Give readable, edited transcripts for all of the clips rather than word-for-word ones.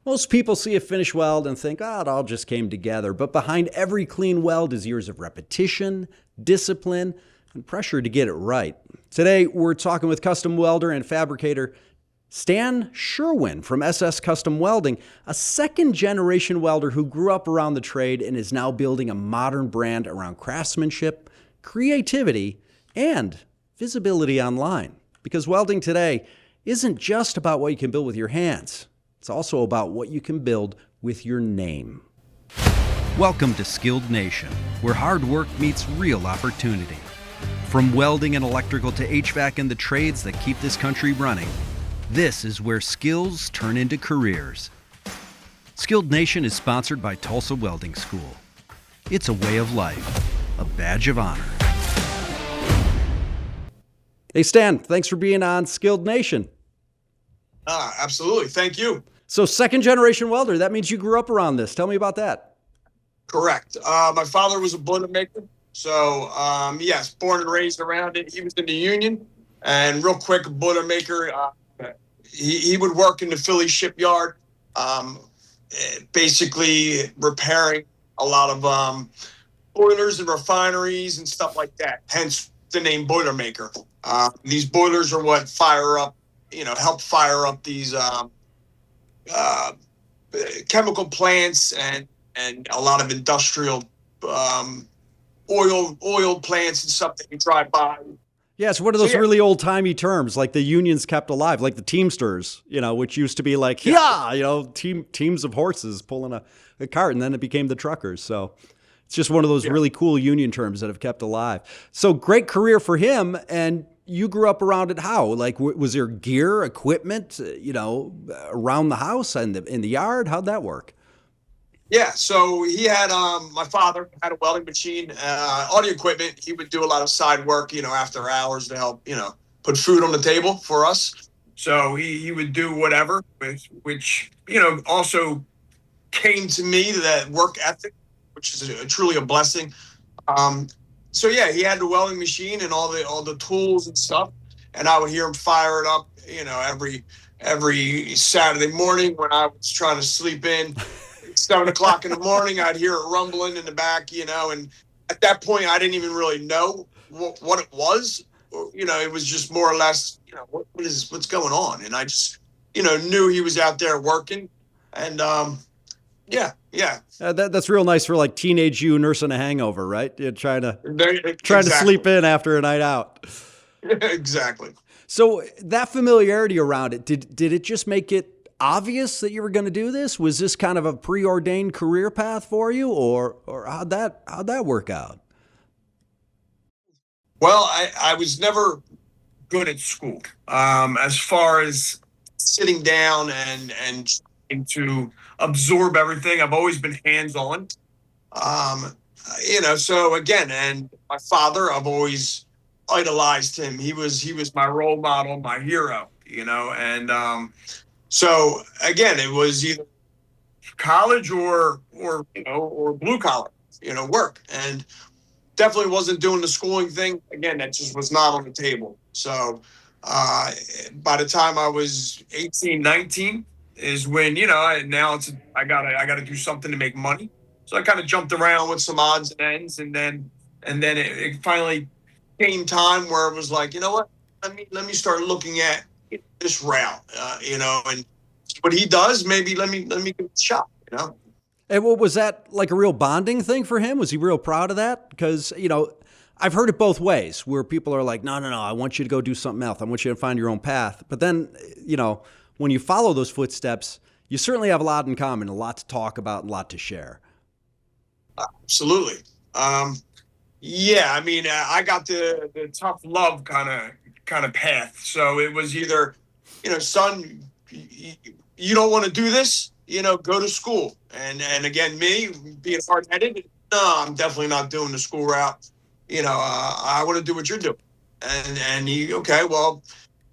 Most people see a finished weld and think, oh, it all just came together. But behind every clean weld is years of repetition, discipline, and pressure to get it right. Today, we're talking with custom welder and fabricator Stan Sherwin from SS Custom Welding, a second generation welder who grew up around the trade and is now building a modern brand around craftsmanship, creativity, and visibility online. Because welding today isn't just about what you can build with your hands. It's also about what you can build with your name. Welcome to Skilled Nation, where hard work meets real opportunity. From welding and electrical to HVAC and the trades that keep this country running, this is where skills turn into careers. Skilled Nation is sponsored by Tulsa Welding School. It's a way of life, a badge of honor. Hey Stan, thanks for being on Skilled Nation. Absolutely. Thank you. So second generation welder, that means you grew up around this. Tell me about that. Correct. My father was a boilermaker. So, yes, born and raised around it. He was in the union, and real quick, a boilermaker. He would work in the Philly shipyard, basically repairing a lot of boilers and refineries and stuff like that. Hence the name boilermaker. These boilers are what fire up, help fire up these chemical plants and a lot of industrial oil plants and stuff that you drive by. Yeah, it's one of those really old-timey terms, like the unions kept alive, like the Teamsters, which used to be like, teams of horses pulling a cart, and then it became the truckers. So it's just one of those really cool union terms that have kept alive. So great career for him, and you grew up around it how? Like, was there gear, equipment, around the house and in the yard? How'd that work? Yeah, so he had, my father had a welding machine, audio equipment. He would do a lot of side work, after hours to help, put food on the table for us. So he would do whatever, which, also came to me, that work ethic, which is truly a blessing. So yeah, he had the welding machine and all the tools and stuff. And I would hear him fire it up, every Saturday morning when I was trying to sleep in. 7:00 in the morning, I'd hear it rumbling in the back, and at that point, I didn't even really know what it was. It was just more or less, what's going on? And I just, knew he was out there working. And, yeah. That's real nice for like teenage you nursing a hangover, right? You're trying to Exactly. sleep in after a night out. Exactly. So that familiarity around it, did it just make it obvious that you were going to do this? Was this kind of a preordained career path for you, or how'd that work out? Well, I was never good at school. As far as sitting down and trying to absorb everything, I've always been hands-on. So again, and my father, I've always idolized him. He was my role model, my hero, and so again, it was either college or blue collar, work, and definitely wasn't doing the schooling thing. Again, that just was not on the table. So by the time I was 18, 19 is when, now I gotta do something to make money. So I kind of jumped around with some odds and ends, and then it finally came time where it was like, you know what, let me start looking at this route, and what he does, maybe let me give it a shot, And what was that, like a real bonding thing for him? Was he real proud of that? Because, I've heard it both ways, where people are like, no, I want you to go do something else. I want you to find your own path. But then, when you follow those footsteps, you certainly have a lot in common, a lot to talk about, a lot to share. Absolutely. Yeah, I got the tough love kind of path. So it was either, son, you don't want to do this, go to school. And again, me being hard-headed, no, I'm definitely not doing the school route. I want to do what you're doing. And he, okay, well,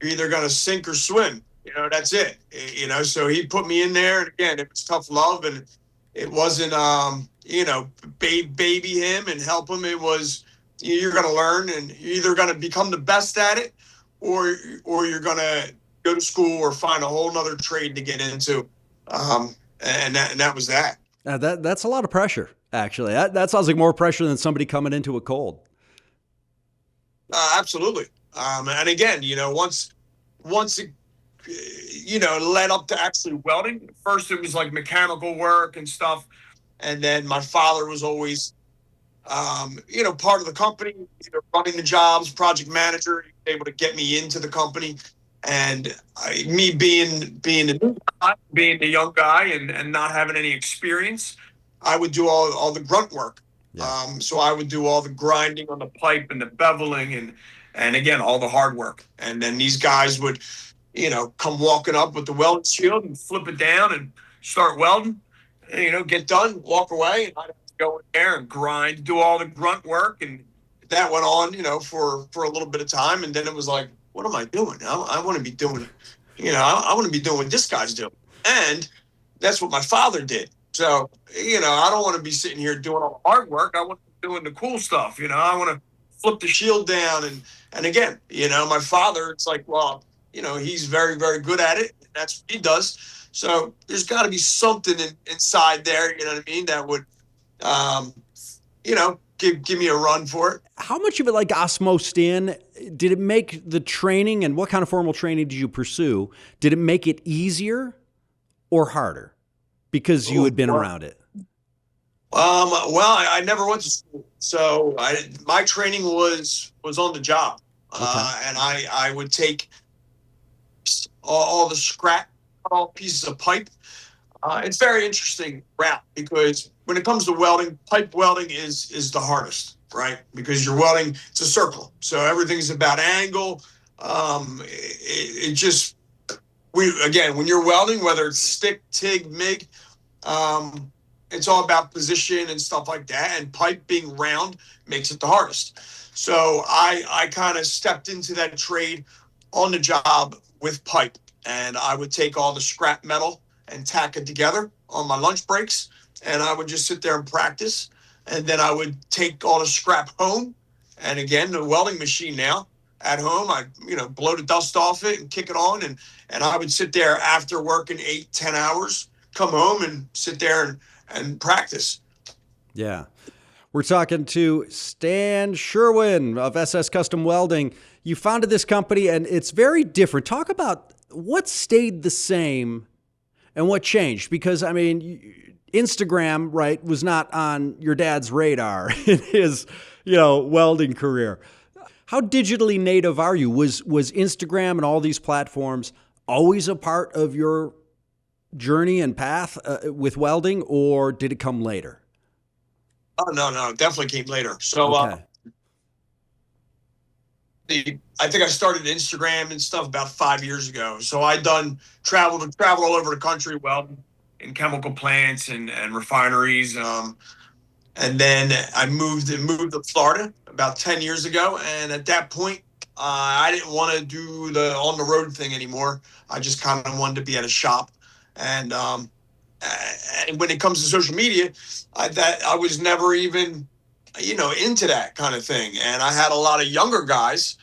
you're either going to sink or swim. That's it. So he put me in there. And again, it was tough love, and it wasn't, baby him and help him. It was, you're going to learn, and you're either going to become the best at it, or you're going to go to school or find a whole nother trade to get into. And that was that. That's a lot of pressure, actually. That sounds like more pressure than somebody coming into a cold. Absolutely. And again, once it, led up to actually welding. First, it was like mechanical work and stuff, and then my father was always, part of the company, either running the jobs, project manager, he was able to get me into the company. And me being the new guy, being the young guy, and not having any experience, I would do all the grunt work. Yeah. So I would do all the grinding on the pipe and the beveling and again all the hard work. And then these guys would, come walking up with the welding shield and flip it down and start welding. And, get done, walk away, and I'd have to go in there and grind, do all the grunt work, and that went on, for a little bit of time, and then it was like, what am I doing? I want to be doing, I want to be doing what this guy's doing, and that's what my father did. So, I don't want to be sitting here doing all the hard work. I want to be doing the cool stuff. I want to flip the shield down, and again, my father. It's like, well, he's very, very good at it. That's what he does. So there's got to be something inside there. You know what I mean? That would, give me a run for it. How much of it like osmosed in? Did it make the training, and what kind of formal training did you pursue? Did it make it easier or harder because you had been around it? Well, I never went to school, so my training was on the job, Okay. and I would take all the scrap, all pieces of pipe. It's very interesting route because when it comes to welding, pipe welding is the hardest, right? Because you're welding, it's a circle, so everything's about angle. It just when you're welding, whether it's stick, TIG, MIG, it's all about position and stuff like that. And pipe being round makes it the hardest. So I kind of stepped into that trade on the job with pipe, and I would take all the scrap metal and tack it together on my lunch breaks, and I would just sit there and practice. And then I would take all the scrap home, and again, the welding machine now at home, I blow the dust off it and kick it on, and I would sit there after working 8-10 hours, come home and sit there and practice. Yeah. We're talking to Stan Sherwin of SS Custom Welding. You founded this company, and it's very different. Talk about what stayed the same and what changed, because I mean, Instagram, right, was not on your dad's radar in his, welding career. How digitally native are you? Was Instagram and all these platforms always a part of your journey and path with welding, or did it come later? Oh, no, it definitely came later. So, Okay. I think I started Instagram and stuff about 5 years ago. So I traveled all over the country, welding in chemical plants and refineries. And then I moved to Florida about 10 years ago. And at that point, I didn't want to do the on the road thing anymore. I just kind of wanted to be at a shop. And when it comes to social media, I was never even, into that kind of thing. And I had a lot of younger guys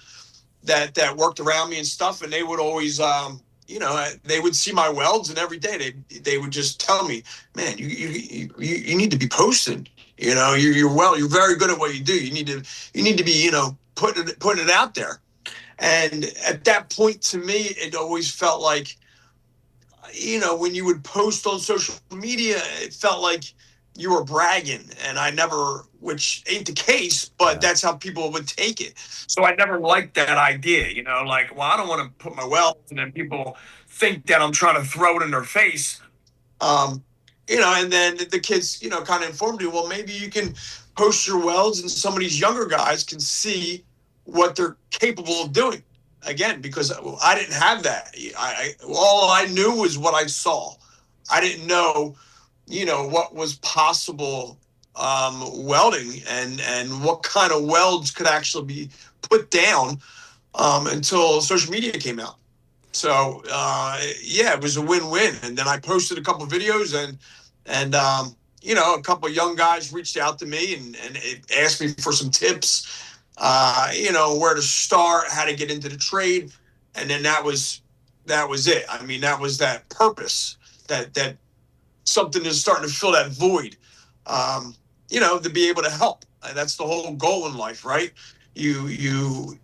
that worked around me and stuff, and they would always, they would see my welds, and every day they would just tell me, man, you need to be posting. You're very good at what you do. You need to be, putting it out there. And at that point, to me, it always felt like, when you would post on social media, it felt like you were bragging, and which ain't the case, but that's how people would take it. So I never liked that idea, like, well, I don't want to put my welds and then people think that I'm trying to throw it in their face. And then the kids, kind of informed me, well, maybe you can post your welds and some of these younger guys can see what they're capable of doing. Again, because I didn't have that. All I knew was what I saw. I didn't know, what was possible welding and what kind of welds could actually be put down until social media came out. So it was a win-win. And then I posted a couple of videos, and a couple of young guys reached out to me and asked me for some tips. Where to start, how to get into the trade. And then that was it. I mean, that was that purpose. that something is starting to fill that void, to be able to help. And that's the whole goal in life, right? You learn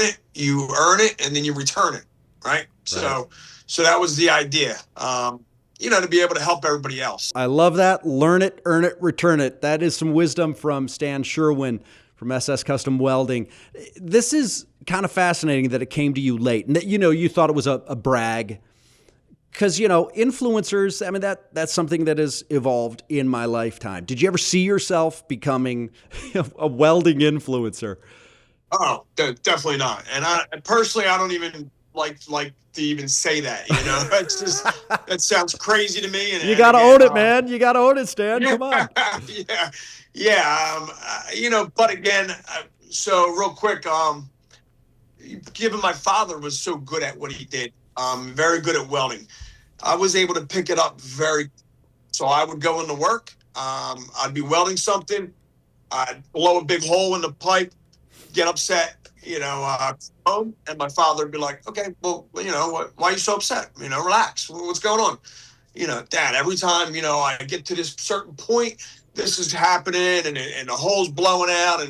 it, you earn it, and then you return it, right? Right. So that was the idea, to be able to help everybody else. I love that. Learn it, earn it, return it. That is some wisdom from Stan Sherwin from SS Custom Welding. This is kind of fascinating that it came to you late, and that, you thought it was a brag. Because, influencers, I mean, that's something that has evolved in my lifetime. Did you ever see yourself becoming a welding influencer? Oh, definitely not. And I personally, I don't even like to even say that. It's just, that sounds crazy to me. And you got to own it, man. You got to own it, Stan. Yeah, Come on. Yeah. But again, so real quick, given my father was so good at what he did, very good at welding, I was able to pick it up so I would go into work. I'd be welding something. I'd blow a big hole in the pipe, get upset, home, and my father would be like, okay, well, why are you so upset? Relax. What's going on? Dad, every time, I get to this certain point, this is happening and the hole's blowing out.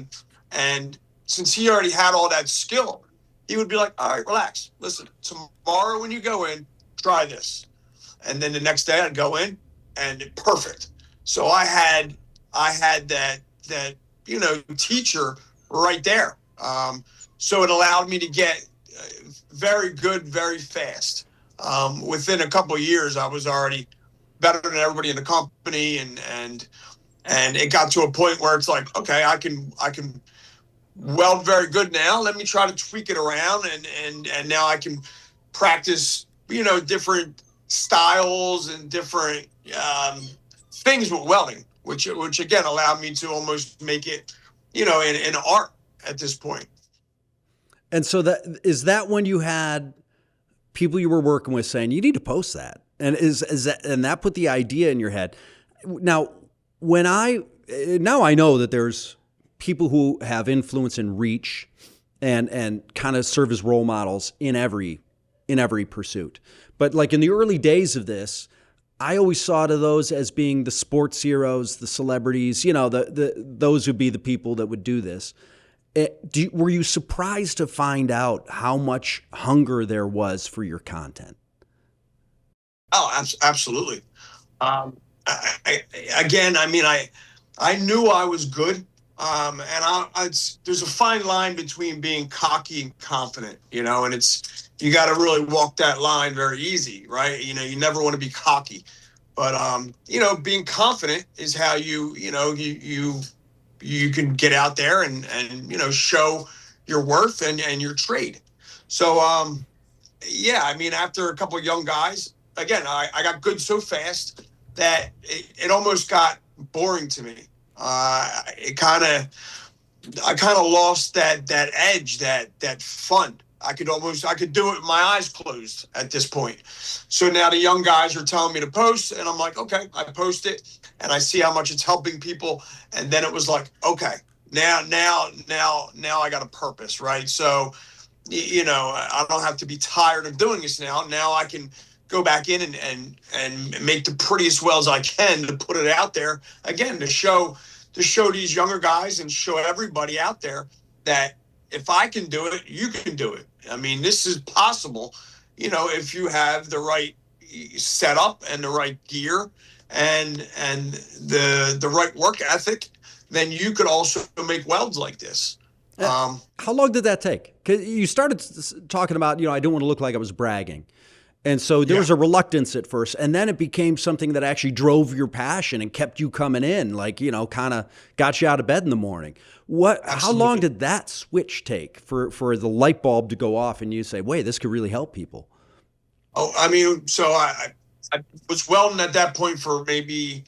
And since he already had all that skill, he would be like, all right, relax. Listen, tomorrow when you go in, try this. And then the next day I'd go in and perfect. So I had that teacher right there. So it allowed me to get very good, very fast. Within a couple of years, I was already better than everybody in the company, and it got to a point where it's like, okay, I can weld very good now. Let me try to tweak it around, and now I can practice, different styles and different things with welding, which again allowed me to almost make it, in art at this point. And so is that when you had people you were working with saying, you need to post that? And that put the idea in your head? Now I know that there's people who have influence and reach and kind of serve as role models in every pursuit. But like in the early days of this, I always saw to those as being the sports heroes, the celebrities, those would be the people that would do this. Were you surprised to find out how much hunger there was for your content? Oh, absolutely. I knew I was good. There's a fine line between being cocky and confident, and you got to really walk that line very easy, right? You never want to be cocky, but being confident is how you can get out there and show your worth and your trade. So after a couple of young guys, again, I got good so fast that it almost got boring to me. I kind of lost that edge, that fun. I could do it with my eyes closed at this point. So now the young guys are telling me to post, and I'm like, okay, I post it, and I see how much it's helping people. And then it was like, okay, now I got a purpose, right? So, I don't have to be tired of doing this now. Now I can go back in and make the prettiest welds I can to put it out there again, to show these younger guys and show everybody out there that if I can do it, you can do it. I mean, this is possible, if you have the right setup and the right gear and the right work ethic, then you could also make welds like this. How long did that take? Because you started talking about, I didn't want to look like I was bragging. And so there was a reluctance at first, and then it became something that actually drove your passion and kept you coming in, like, kind of got you out of bed in the morning. How long did that switch take for the light bulb to go off and you say, wait, this could really help people? Oh, so I was welding at that point for maybe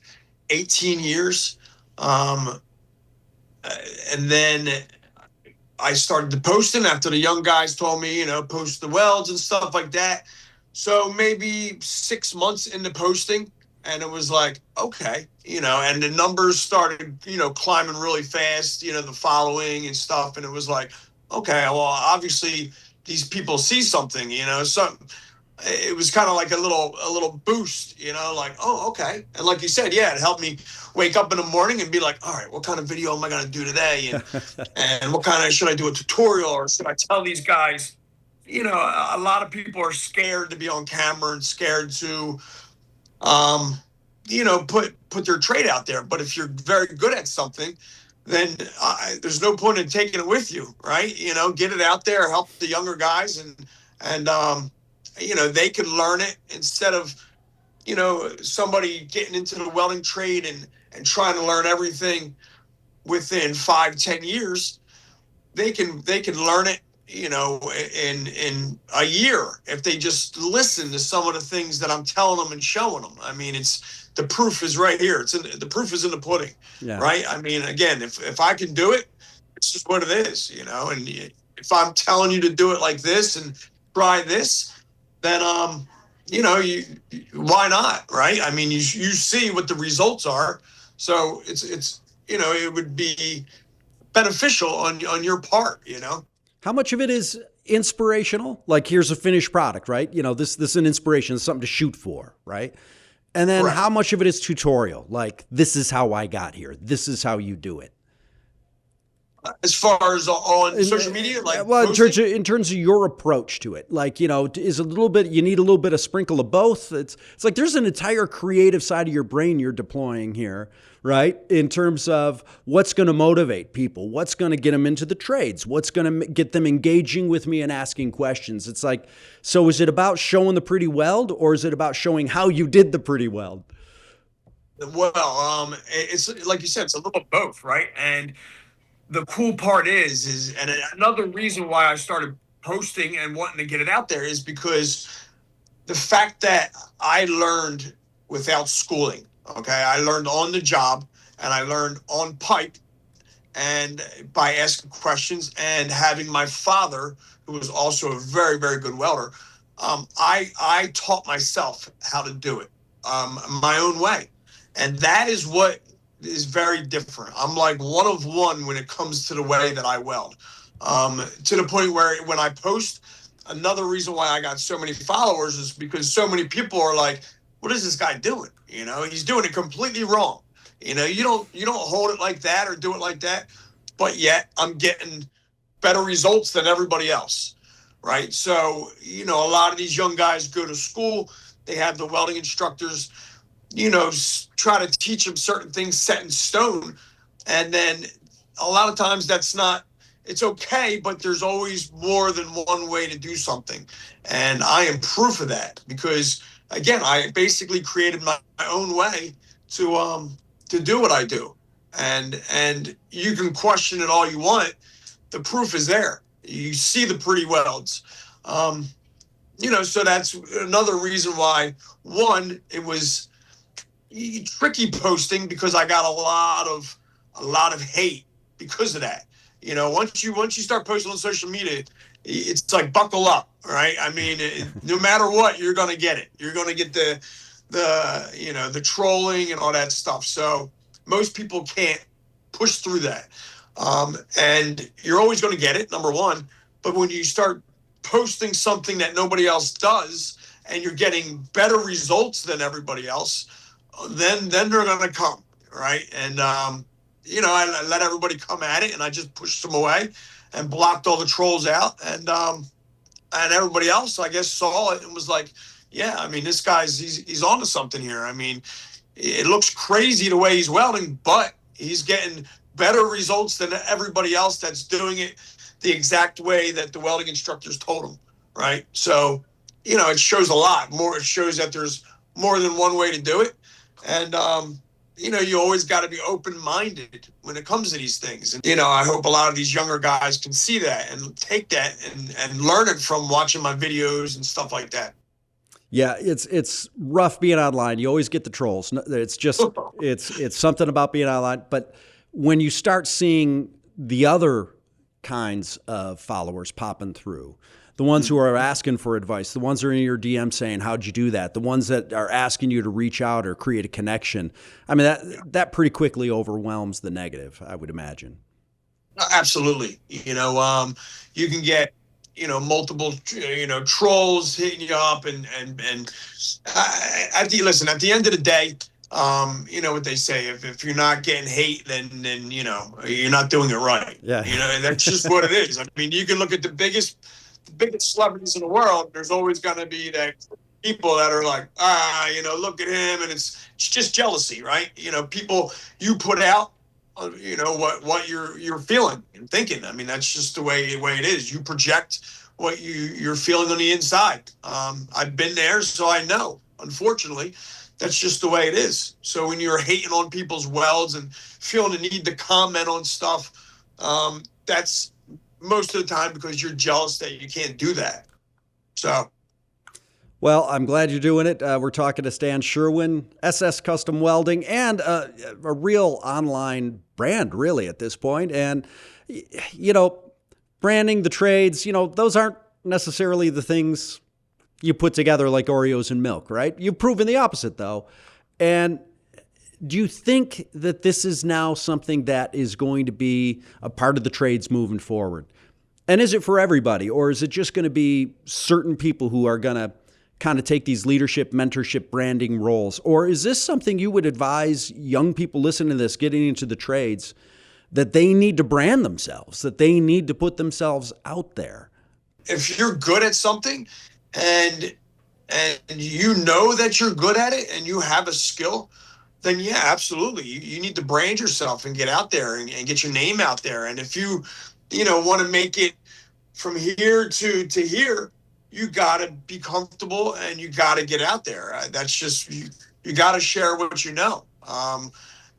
18 years. And then I started to posting after the young guys told me, post the welds and stuff like that. So maybe 6 months into posting, and it was like, okay, and the numbers started, climbing really fast, the following and stuff. And it was like, okay, well, obviously these people see something, so it was kind of like a little boost, like, oh, okay. And like you said, yeah, it helped me wake up in the morning and be like, all right, what kind of video am I going to do today? And what kind of, should I do a tutorial, or should I tell these guys, a lot of people are scared to be on camera and scared to, um, put their trade out there. But if you're very good at something, then there's no point in taking it with you, right? Get it out there, help the younger guys, and they can learn it instead of, somebody getting into the welding trade and trying to learn everything within 5-10 years. They can learn it, in a year, if they just listen to some of the things that I'm telling them and showing them. I mean, the proof is right here. The proof is in the pudding, Yeah. right? I mean, again, if I can do it, it's just what it is, and if I'm telling you to do it like this and try this, then, why not, right? I mean, you see what the results are. So it's, it would be beneficial on your part. How much of it is inspirational? Like, here's a finished product, right? This is an inspiration, it's something to shoot for, right? And then Correct. how much of it is tutorial? Like, this is how I got here. This is how you do it. As far as on social media, like, well, in terms of your approach to it, like, is a little bit, you need a little bit of sprinkle of both. It's like there's an entire creative side of your brain you're deploying here, right? In terms of what's going to motivate people, what's going to get them into the trades, what's going to get them engaging with me and asking questions. It's like, so is it about showing the pretty weld, or is it about showing how you did the pretty weld? Well, it's like you said, it's a little both, right? And the cool part is and another reason why I started posting and wanting to get it out there is because the fact that I learned without schooling. Okay, I learned on the job, and I learned on pipe, and by asking questions, and having my father, who was also a very, very good welder. I taught myself how to do it my own way, and that is what is very different. I'm like one of one when it comes to the way that I weld, to the point where when I post, another reason why I got so many followers is because so many people are like, what is this guy doing? He's doing it completely wrong. You don't hold it like that or do it like that, but yet I'm getting better results than everybody else, right? So, a lot of these young guys go to school, they have the welding instructors, try to teach them certain things set in stone. And then a lot of times it's okay, but there's always more than one way to do something. And I am proof of that because, again, I basically created my own way to do what I do. And you can question it all you want. The proof is there. You see the pretty welds. So that's another reason why, one, it was tricky posting because I got a lot of hate because of that. Once you start posting on social media, it's like buckle up, right? I mean, no matter what, you're gonna get it. You're gonna get the trolling and all that stuff. So most people can't push through that, and you're always gonna get it. Number one, but when you start posting something that nobody else does, and you're getting better results than everybody else, then they're going to come, right? And, I let everybody come at it, and I just pushed them away and blocked all the trolls out. And everybody else, I guess, saw it and was like, yeah, I mean, this guy's, he's onto something here. I mean, it looks crazy the way he's welding, but he's getting better results than everybody else that's doing it the exact way that the welding instructors told him, right? So, it shows a lot more. It shows that there's more than one way to do it. And, you always got to be open-minded when it comes to these things. And, I hope a lot of these younger guys can see that and take that and learn it from watching my videos and stuff like that. Yeah, it's rough being online. You always get the trolls. It's just, it's something about being online. But when you start seeing the other kinds of followers popping through, the ones who are asking for advice, the ones that are in your DM saying, how'd you do that? The ones that are asking you to reach out or create a connection. I mean, that pretty quickly overwhelms the negative, I would imagine. Absolutely. You can get, multiple, trolls hitting you up, and at the end of the day, you know what they say: if you're not getting hate, then you're not doing it right. Yeah. And that's just what it is. I mean, you can look at the biggest celebrities in the world. There's always going to be that people that are like, look at him, and it's just jealousy, right? People you put out, what you're feeling and thinking. I mean, that's just the way it is. You project what you're feeling on the inside. I've been there, so I know. Unfortunately, that's just the way it is. So when you're hating on people's welds and feeling the need to comment on stuff, that's most of the time because you're jealous that you can't do that. So. Well, I'm glad you're doing it. We're talking to Stan Sherwin, SS Custom Welding, and a real online brand, really, at this point. And, branding, the trades, those aren't necessarily the things you put together like Oreos and milk, right? You've proven the opposite, though. And do you think that this is now something that is going to be a part of the trades moving forward? And is it for everybody, or is it just going to be certain people who are going to kind of take these leadership, mentorship, branding roles? Or is this something you would advise young people listening to this, getting into the trades, that they need to brand themselves, that they need to put themselves out there? If you're good at something and you know that you're good at it and you have a skill, then yeah, absolutely. You need to brand yourself and get out there and get your name out there. And if you want to make it from here to here, you got to be comfortable and you got to get out there. That's just, you got to share what you know,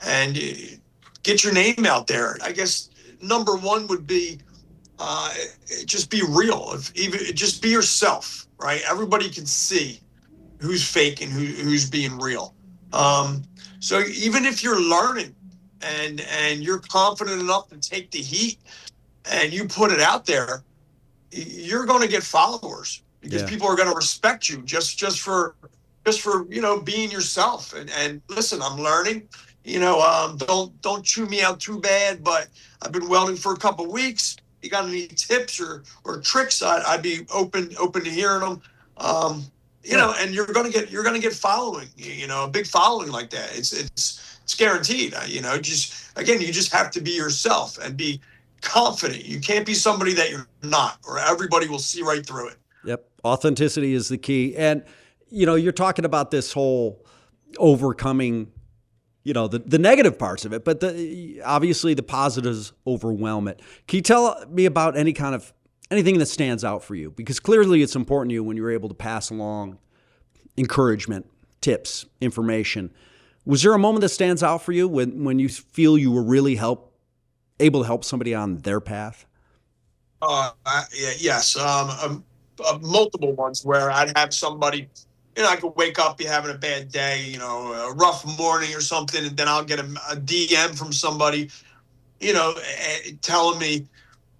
and get your name out there. I guess number one would be just be real. Just be yourself, right? Everybody can see who's fake and who's being real. So even if you're learning and you're confident enough to take the heat and you put it out there, you're going to get followers because people are going to respect you just for being yourself. And listen, I'm learning. Don't chew me out too bad, but I've been welding for a couple of weeks. You got any tips or tricks? I'd be open to hearing them. And you're gonna get following. A big following like that. It's guaranteed. You just have to be yourself and be confident. You can't be somebody that you're not, or everybody will see right through it. Yep. Authenticity is the key. And, you're talking about this whole overcoming, the negative parts of it, but obviously the positives overwhelm it. Can you tell me about anything that stands out for you? Because clearly it's important to you when you're able to pass along encouragement, tips, information. Was there a moment that stands out for you when you feel you were really able to help somebody on their path? Yes. Multiple ones where I'd have somebody, I could wake up, be having a bad day, a rough morning or something, and then I'll get a DM from somebody, telling me,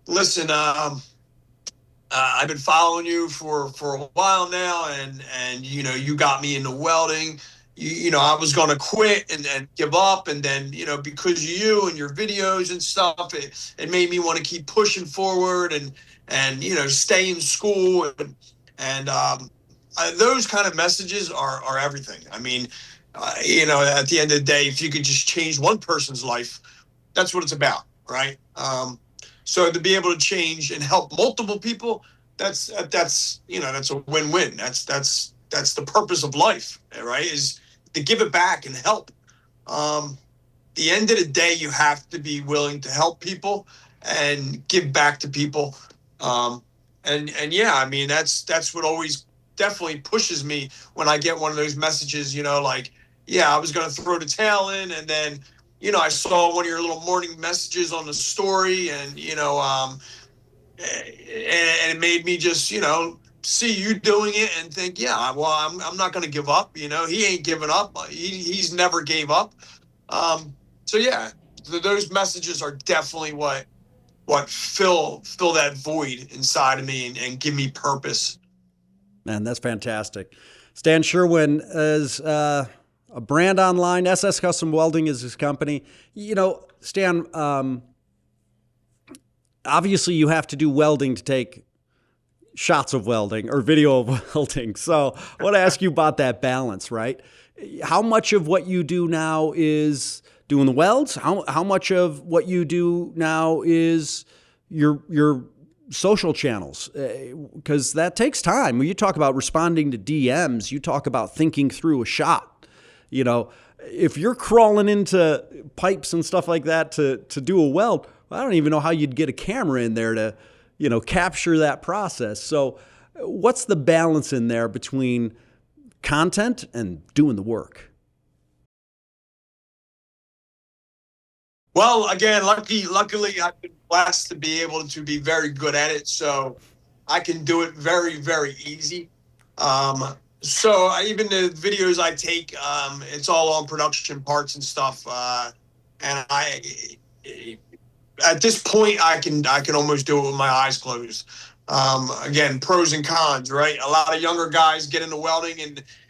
listen, I've been following you for a while now, and you got me into welding. I was going to quit and give up, and then because of you and your videos and stuff, it made me want to keep pushing forward and stay in school, and those kind of messages are everything. I mean, at the end of the day, if you could just change one person's life, that's what it's about, right? So to be able to change and help multiple people, that's a win-win. That's the purpose of life, right? Is to give it back and help. The end of the day, you have to be willing to help people and give back to people. That's what always definitely pushes me when I get one of those messages, I was going to throw the towel in, and then, I saw one of your little morning messages on the story, and, and it made me just, see you doing it and think, I'm not going to give up. He ain't giving up. He's never gave up. Those messages are definitely what fill that void inside of me and give me purpose. Man, that's fantastic. Stan Sherwin is a brand online. SS Custom Welding is his company. Stan, obviously you have to do welding to take shots of welding or video of welding. So I want to ask you about that balance, right? How much of what you do now is doing the welds? How much of what you do now is your social channels? Because that takes time. When you talk about responding to DMs, you talk about thinking through a shot. You know, if you're crawling into pipes and stuff like that to do a weld, I don't even know how you'd get a camera in there to, capture that process. So what's the balance in there between content and doing the work? Well, again, luckily, I've been blessed to be able to be very good at it, so I can do it very, very easy. Even the videos I take, it's all on production parts and stuff. And at this point, I can almost do it with my eyes closed. Again, pros and cons, right? A lot of younger guys get into welding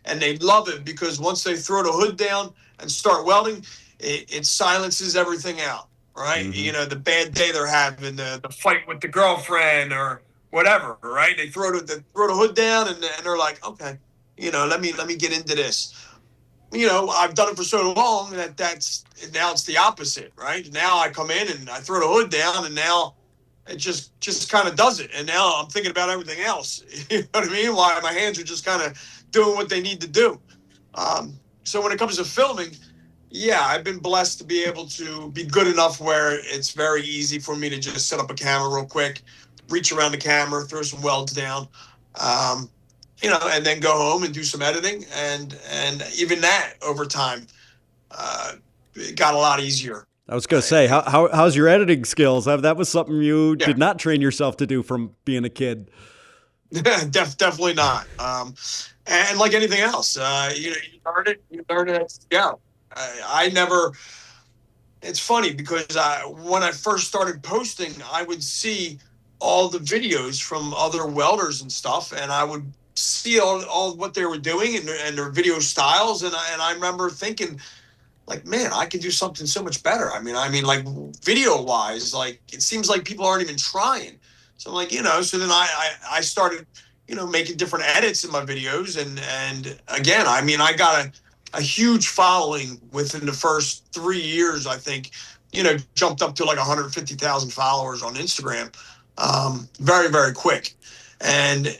and they love it because once they throw the hood down and start welding, it silences everything out, right? Mm-hmm. The bad day they're having, the fight with the girlfriend or whatever, right? They throw the hood down and they're like, okay, let me get into this. I've done it for so long that's now it's the opposite, right? Now I come in and I throw the hood down and now it just kind of does it. And now I'm thinking about everything else. You know what I mean? Why my hands are just kind of doing what they need to do. So when it comes to filming, yeah, I've been blessed to be able to be good enough where it's very easy for me to just set up a camera real quick, reach around the camera, throw some welds down, and then go home and do some editing. And even that over time it got a lot easier. I was going to say, how's your editing skills? That was something you did not train yourself to do from being a kid. Definitely not. And like anything else, you learn it as you go. It's funny because when I first started posting, I would see all the videos from other welders and stuff, and I would see all what they were doing and their video styles. And I remember thinking, like, man, I can do something so much better. I mean, like video wise, like it seems like people aren't even trying. So I'm like, so then I started, making different edits in my videos. And again, I got a huge following within the first 3 years, I think, jumped up to like 150,000 followers on Instagram, very, very quick. And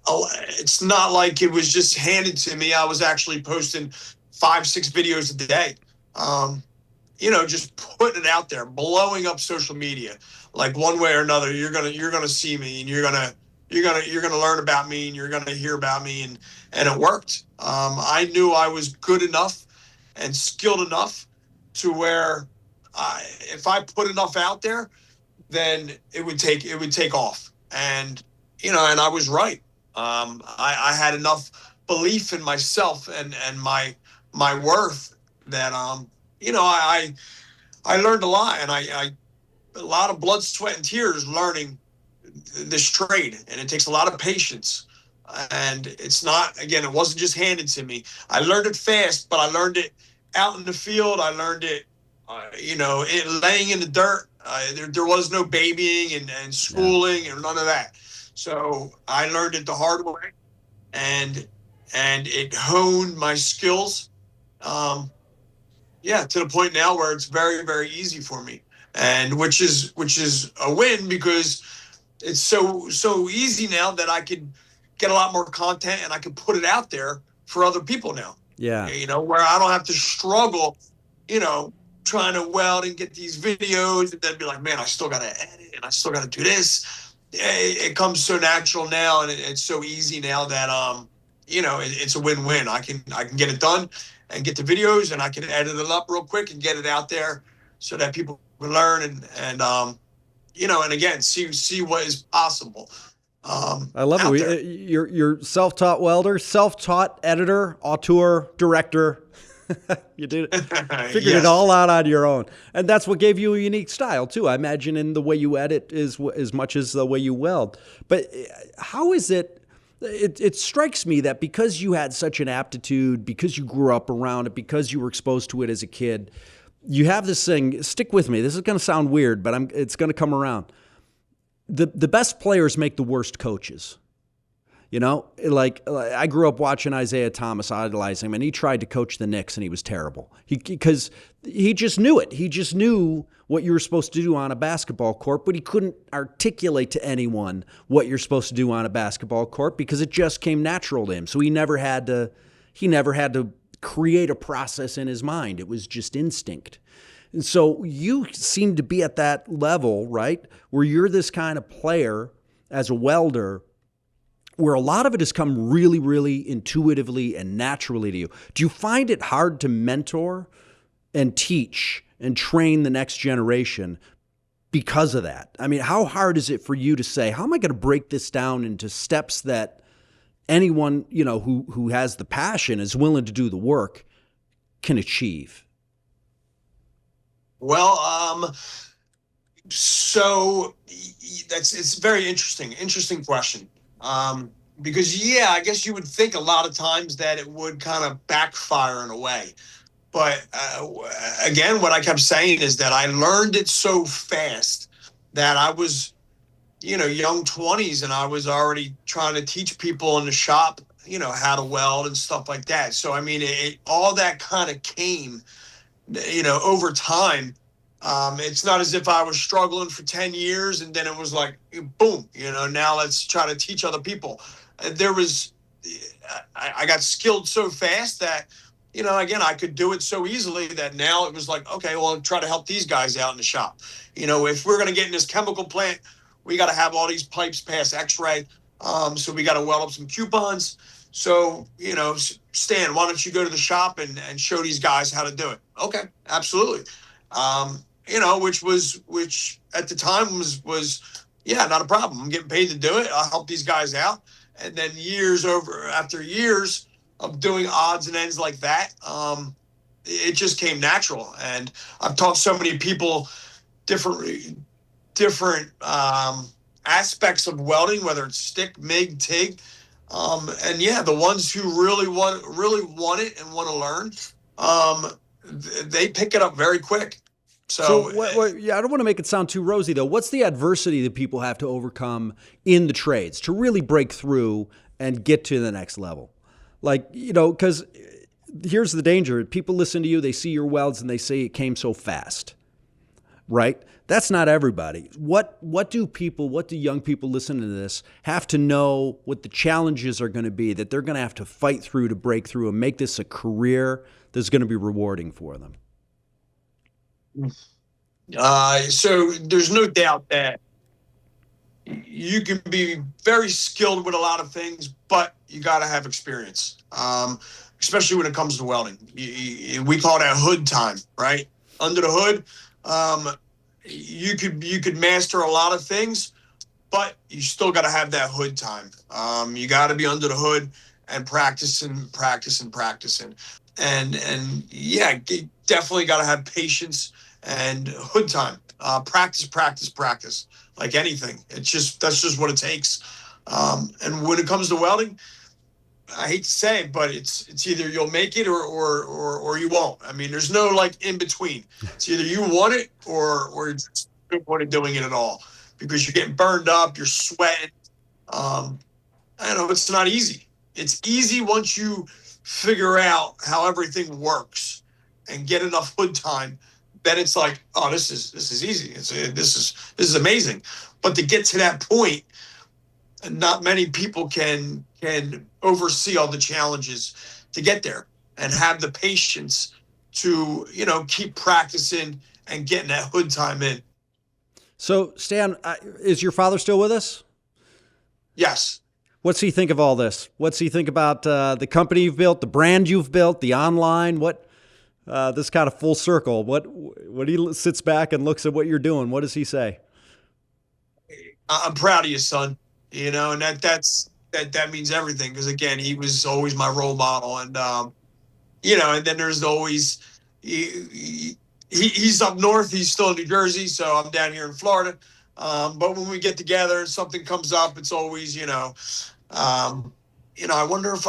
it's not like it was just handed to me. I was actually posting 5-6 videos a day, just putting it out there, blowing up social media, like one way or another. You're gonna see me, and you're gonna learn about me, and you're gonna hear about me, and it worked. I knew I was good enough and skilled enough to where if I put enough out there, then it would take off. And and I was right. I had enough belief in myself and my worth that I learned a lot, and I a lot of blood, sweat, and tears learning this trade, and it takes a lot of patience. And it's not, again, it wasn't just handed to me. I learned it fast, but I learned it out in the field. I learned it, laying in the dirt. There was no babying and schooling and none of that. So I learned it the hard way, and it honed my skills. To the point now where it's very, very easy for me, and which is a win because it's so easy now that I could get a lot more content and I can put it out there for other people now. Yeah. Where I don't have to struggle, trying to weld and get these videos and then be like, man, I still got to edit and I still got to do this. It comes so natural now, and it's so easy now that, it's a win-win. I can get it done and get the videos, and I can edit it up real quick and get it out there so that people can learn and and again, see what is possible. I love it. You're self-taught welder, self-taught editor, auteur, director. You did figured it all out on your own, and that's what gave you a unique style too. I imagine in the way you edit is as much as the way you weld. But how is it? It strikes me that because you had such an aptitude, because you grew up around it, because you were exposed to it as a kid, you have this thing. Stick with me. This is going to sound weird, but it's going to come around. the best players make the worst coaches. You know, like I grew up watching Isaiah Thomas, idolizing him, and he tried to coach the Knicks, and he was terrible. Because he just knew it. He just knew what you were supposed to do on a basketball court, but he couldn't articulate to anyone what you're supposed to do on a basketball court because it just came natural to him. So he never had to create a process in his mind. It was just instinct. And so you seem to be at that level, right, where you're this kind of player as a welder, where a lot of it has come really, really intuitively and naturally to you. Do you find it hard to mentor and teach and train the next generation because of that? I mean, how hard is it for you to say, how am I going to break this down into steps that anyone, you know, who has the passion, is willing to do the work, can achieve? Well, so it's a very interesting question. Because yeah, I guess you would think a lot of times that it would kind of backfire in a way. But again, what I kept saying is that I learned it so fast that I was, young 20s, and I was already trying to teach people in the shop, how to weld and stuff like that. So, I mean, all that kind of came, over time. It's not as if I was struggling for 10 years and then it was like, boom, now let's try to teach other people. I got skilled so fast that, again, I could do it so easily that now it was like, okay, well, I'll try to help these guys out in the shop. If we're going to get in this chemical plant, we got to have all these pipes pass X-ray. So we got to weld up some coupons. So, Stan, why don't you go to the shop and show these guys how to do it? Okay, absolutely. Which at the time was yeah, not a problem. I'm getting paid to do it. I'll help these guys out. And then after years of doing odds and ends like that, it just came natural. And I've taught so many people different aspects of welding, whether it's stick, MIG, TIG. And yeah, the ones who really want it and want to learn, they pick it up very quick. So yeah, I don't want to make it sound too rosy, though. What's the adversity that people have to overcome in the trades to really break through and get to the next level? Like, because here's the danger. People listen to you, they see your welds, and they say it came so fast, right? That's not everybody. What do young people listening to this have to know what the challenges are going to be, that they're going to have to fight through to break through and make this a career that's going to be rewarding for them? So there's no doubt that you can be very skilled with a lot of things, but you got to have experience, especially when it comes to welding. We call that hood time, right? Under the hood, you could master a lot of things, but you still got to have that hood time. You got to be under the hood and practicing. And yeah, definitely got to have patience and hood time. Practice. Like anything, that's just what it takes. And when it comes to welding, I hate to say it, but it's either you'll make it or you won't. I mean, there's no like in between. It's either you want it or you just don't want to doing it at all, because you're getting burned up, you're sweating. I don't know, it's not easy. It's easy once you figure out how everything works and get enough hood time. Then it's like, oh, this is easy. This is amazing. But to get to that point, not many people can oversee all the challenges to get there and have the patience to keep practicing and getting that hood time in. So, Stan, is your father still with us? Yes. What's he think of all this? What's he think about the company you've built, the brand you've built, the online? What this kind of full circle? What he sits back and looks at what you're doing? What does he say? I'm proud of you, son. And that means everything, because again, he was always my role model, and and then there's always he's up north, he's still in New Jersey, so I'm down here in Florida. But when we get together and something comes up, it's always I wonder if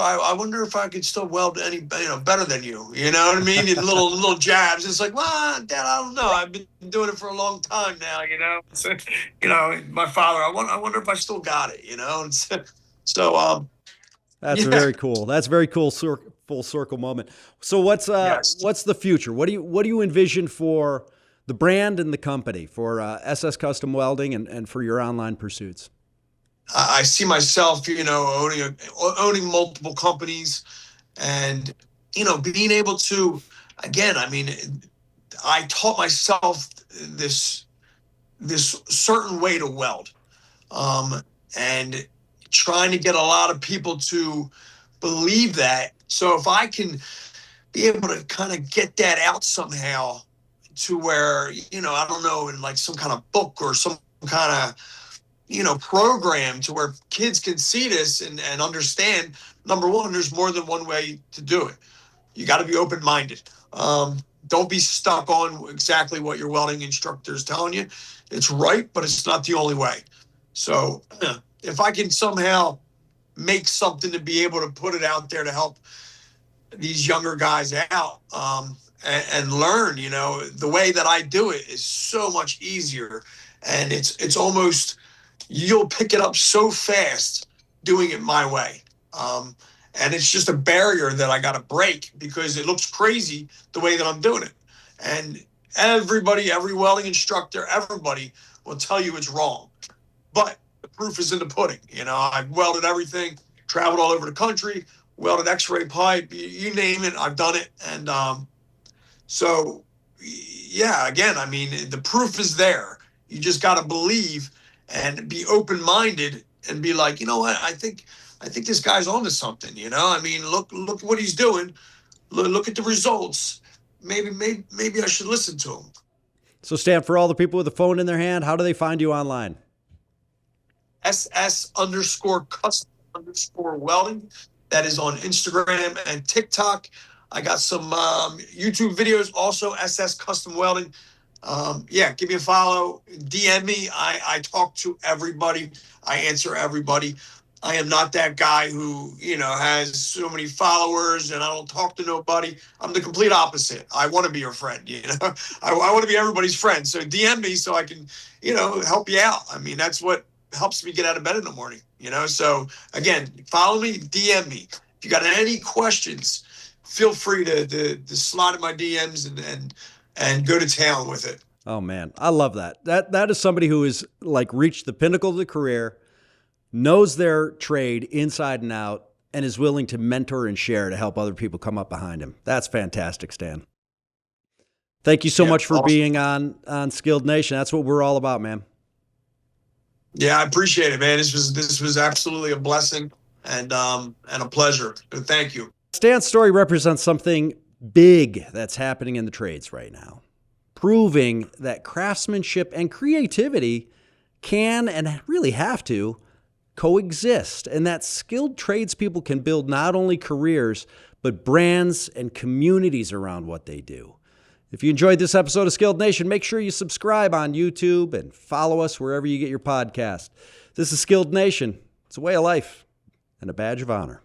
I could still weld any, better than you. You know what I mean? And little jabs. It's like, well, Dad, I don't know. I've been doing it for a long time now. So, my father. I wonder if I still got it. And so That's yeah, very cool. That's very cool. Full circle moment. So yes. what's the future? What do you envision for the brand and the company for SS Custom Welding and for your online pursuits? I see myself, owning multiple companies, and being able to, again, I mean, I taught myself this certain way to weld, and trying to get a lot of people to believe that. So if I can be able to kind of get that out somehow, to where, I don't know, in like some kind of book or some kind of program, to where kids can see this and understand. Number one, there's more than one way to do it. You got to be open-minded. Don't be stuck on exactly what your welding instructor is telling you. It's right, but it's not the only way. So if I can somehow make something to be able to put it out there to help these younger guys out, and learn, the way that I do it is so much easier. And it's almost, you'll pick it up so fast doing it my way. And it's just a barrier that I got to break, because it looks crazy the way that I'm doing it. And every welding instructor, everybody will tell you it's wrong. But the proof is in the pudding. I've welded everything, traveled all over the country, welded x-ray pipe, you name it, I've done it. And so, yeah, again, I mean, the proof is there. You just got to believe and be open-minded and be like, you know what, I think this guy's onto something. I mean, look what he's doing. Look at the results. Maybe I should listen to him. So Stan, for all the people with a phone in their hand, how do they find you online? SS_custom_welding. That is on Instagram and TikTok. I got some YouTube videos, also SS Custom Welding. Give me a follow, DM me. I talk to everybody. I answer everybody. I am not that guy who, has so many followers and I don't talk to nobody. I'm the complete opposite. I want to be your friend, I want to be everybody's friend. So DM me so I can, help you out. I mean, that's what helps me get out of bed in the morning, So again, follow me, DM me. If you got any questions, feel free to slide in my DMs and go to town with it. Oh man, I love that. That is somebody who is like reached the pinnacle of the career, knows their trade inside and out, and is willing to mentor and share to help other people come up behind him. That's fantastic, Stan. Thank you so much for being on Skilled Nation. That's what we're all about, man. Yeah, I appreciate it, man. This was absolutely a blessing and a pleasure. Thank you. Stan's story represents something big that's happening in the trades right now, proving that craftsmanship and creativity can and really have to coexist, and that skilled tradespeople can build not only careers, but brands and communities around what they do. If you enjoyed this episode of Skilled Nation, make sure you subscribe on YouTube and follow us wherever you get your podcast. This is Skilled Nation. It's a way of life and a badge of honor.